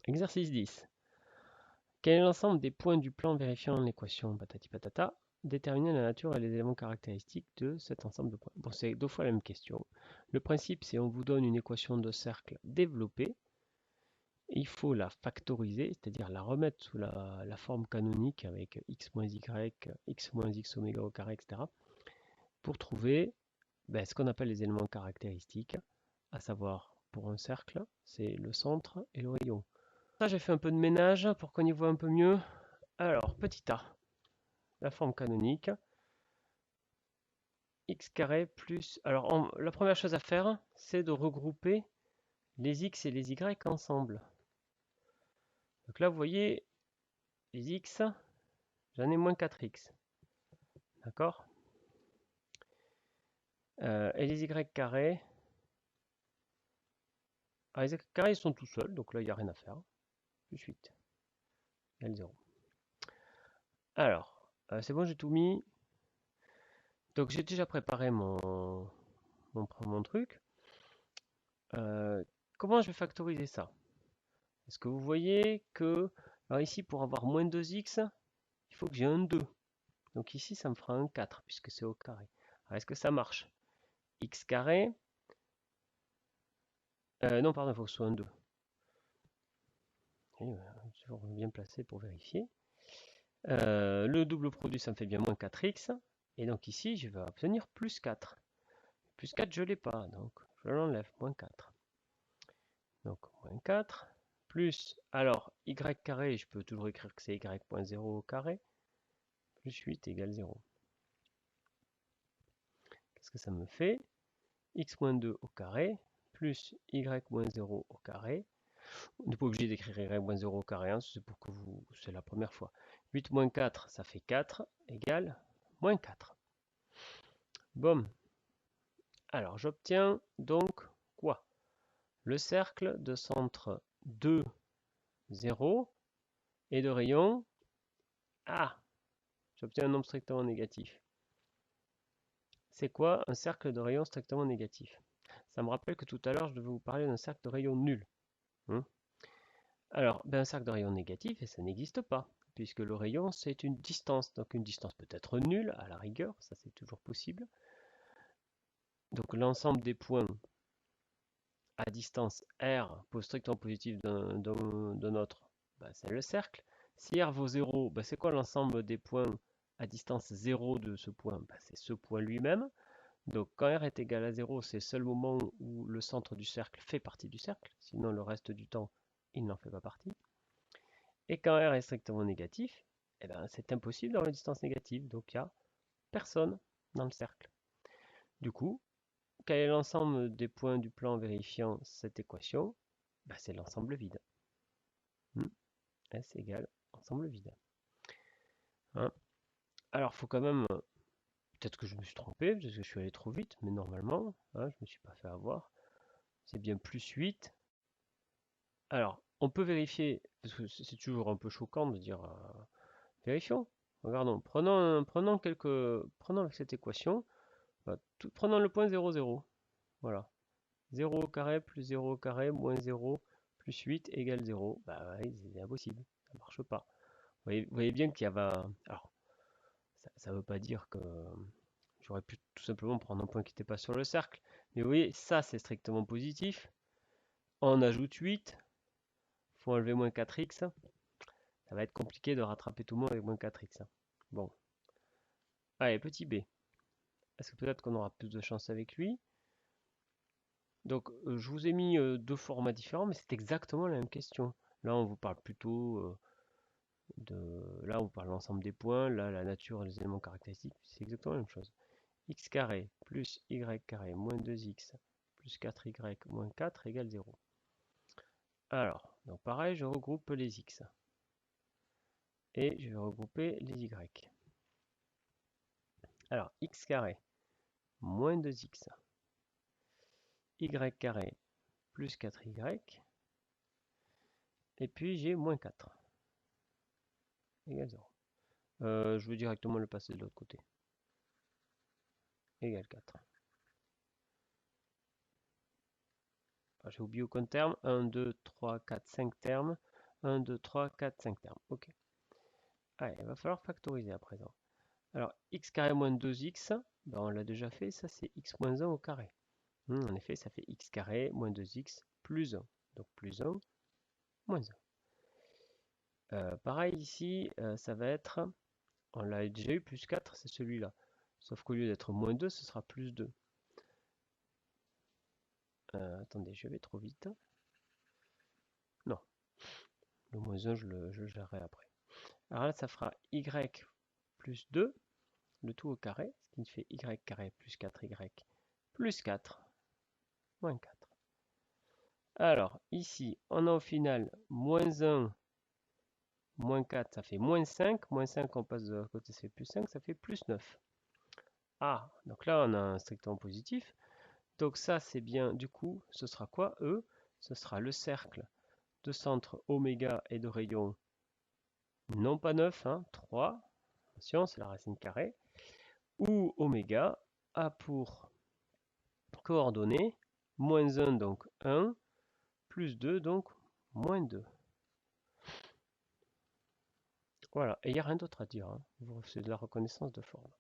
Exercice 10. Quel est l'ensemble des points du plan vérifiant l'équation patati patata? Déterminer la nature et les éléments caractéristiques de cet ensemble de points. Bon, c'est deux fois la même question. Le principe, c'est on vous donne une équation de cercle développée. Il faut la factoriser, c'est-à-dire la remettre sous la forme canonique avec x moins y, x moins x oméga au carré, etc. pour trouver ce qu'on appelle les éléments caractéristiques, à savoir pour un cercle, c'est le centre et le rayon. Ça, j'ai fait un peu de ménage pour qu'on y voit un peu mieux. Alors, petit a, la forme canonique, x carré plus... Alors, la première chose à faire, c'est de regrouper les x et les y ensemble. Donc là, vous voyez, les x, j'en ai moins 4x. D'accord? Et les y carrés, les y carrés, ils sont tout seuls, donc là, il n'y a rien à faire. Plus 8 égale 0. Alors, c'est bon, j'ai tout mis. Donc, j'ai déjà préparé mon truc. Comment je vais factoriser ça? Est-ce que vous voyez que, alors ici, pour avoir moins 2x, il faut que j'ai un 2. Donc ici, ça me fera un 4, puisque c'est au carré. Alors, est-ce que ça marche? X carré, non, pardon, il faut que ce soit un 2. Et, toujours bien placé pour vérifier. Le double produit, ça me fait bien moins 4x. Et donc ici, je vais obtenir plus 4. Plus 4, je ne l'ai pas, donc je l'enlève, moins 4. Donc moins 4, plus, alors y carré, je peux toujours écrire que c'est y.0 au carré, plus 8 égale 0. Qu'est-ce que ça me fait? X-2 au carré, plus y-0 au carré. On n'est pas obligé d'écrire y-0 au carré, hein, c'est pour que vous, c'est la première fois. 8 moins 4, ça fait 4, égale moins 4. Bon. Alors, j'obtiens donc quoi? Le cercle de centre 2, 0 et de rayon. Ah, j'obtiens un nombre strictement négatif. C'est quoi un cercle de rayon strictement négatif? Ça me rappelle que tout à l'heure, je devais vous parler d'un cercle de rayon nul. Alors, un cercle de rayon négatif, et ça n'existe pas, puisque le rayon, c'est une distance. Donc une distance peut être nulle, à la rigueur, ça c'est toujours possible. Donc l'ensemble des points à distance R strictement positif d'un autre, c'est le cercle. Si R vaut 0, c'est quoi l'ensemble des points à distance 0 de ce point? C'est ce point lui-même. Donc quand R est égal à 0, c'est le seul moment où le centre du cercle fait partie du cercle, sinon le reste du temps, il n'en fait pas partie. Et quand R est strictement négatif, c'est impossible d'avoir une distance négative, donc il n'y a personne dans le cercle. Du coup, quel est l'ensemble des points du plan vérifiant cette équation? C'est l'ensemble vide. S égale ensemble vide. Hein? Alors, il faut quand même... Peut-être que je me suis trompé, peut-être que je suis allé trop vite, mais normalement, je ne me suis pas fait avoir. C'est bien plus 8. Alors, on peut vérifier, parce que c'est toujours un peu choquant de dire vérifions. Regardons, prenons avec cette équation, prenons le point 0, 0. Voilà. 0 au carré plus 0 au carré moins 0 plus 8 égale 0. C'est impossible, ça ne marche pas. Vous voyez bien qu'il y avait... Alors, ça ne veut pas dire que j'aurais pu tout simplement prendre un point qui n'était pas sur le cercle. Mais vous voyez, ça c'est strictement positif. On ajoute 8. Il faut enlever moins 4x. Ça va être compliqué de rattraper tout le monde avec moins 4x. Bon. Allez, petit b. Est-ce que peut-être qu'on aura plus de chance avec lui? Donc, je vous ai mis deux formats différents, mais c'est exactement la même question. Là, on vous parle plutôt Là, on vous parle de l'ensemble des points. Là, la nature et les éléments caractéristiques, c'est exactement la même chose. X carré plus y carré moins 2x plus 4y moins 4 égale 0. Alors, donc pareil, je regroupe les x. Et je vais regrouper les y. Alors, x carré moins 2x, y carré plus 4y, et puis j'ai moins 4 égale 0. Je veux directement le passer de l'autre côté. Égale 4. J'ai oublié aucun terme. 1, 2, 3, 4, 5 termes. 1, 2, 3, 4, 5 termes. Ok. Allez, il va falloir factoriser à présent. Alors, x carré moins 2x, ben, on l'a déjà fait, ça c'est x moins 1 au carré. En effet, ça fait x carré moins 2x plus 1. Donc plus 1, moins 1. Pareil ici, ça va être, on l'a déjà eu, plus 4, c'est celui-là. Sauf qu'au lieu d'être moins 2, ce sera plus 2. Attendez, je vais trop vite. Non, le moins 1, je le gérerai après. Alors là, ça fera y plus 2, le tout au carré, ce qui me fait y carré plus 4y plus 4, moins 4. Alors, ici, on a au final moins 1, moins 4, ça fait moins 5. Moins 5, on passe de l'autre côté, ça fait plus 5, ça fait plus 9. Ah, donc là, on a un strictement positif. Donc ça, c'est bien, du coup, ce sera quoi, E? Ce sera le cercle de centre oméga et de rayon, non pas 9, hein, 3. Attention, c'est la racine carrée. Où oméga a pour coordonnées moins 1, donc 1, plus 2, donc moins 2. Voilà, et il n'y a rien d'autre à dire, hein. C'est de la reconnaissance de forme.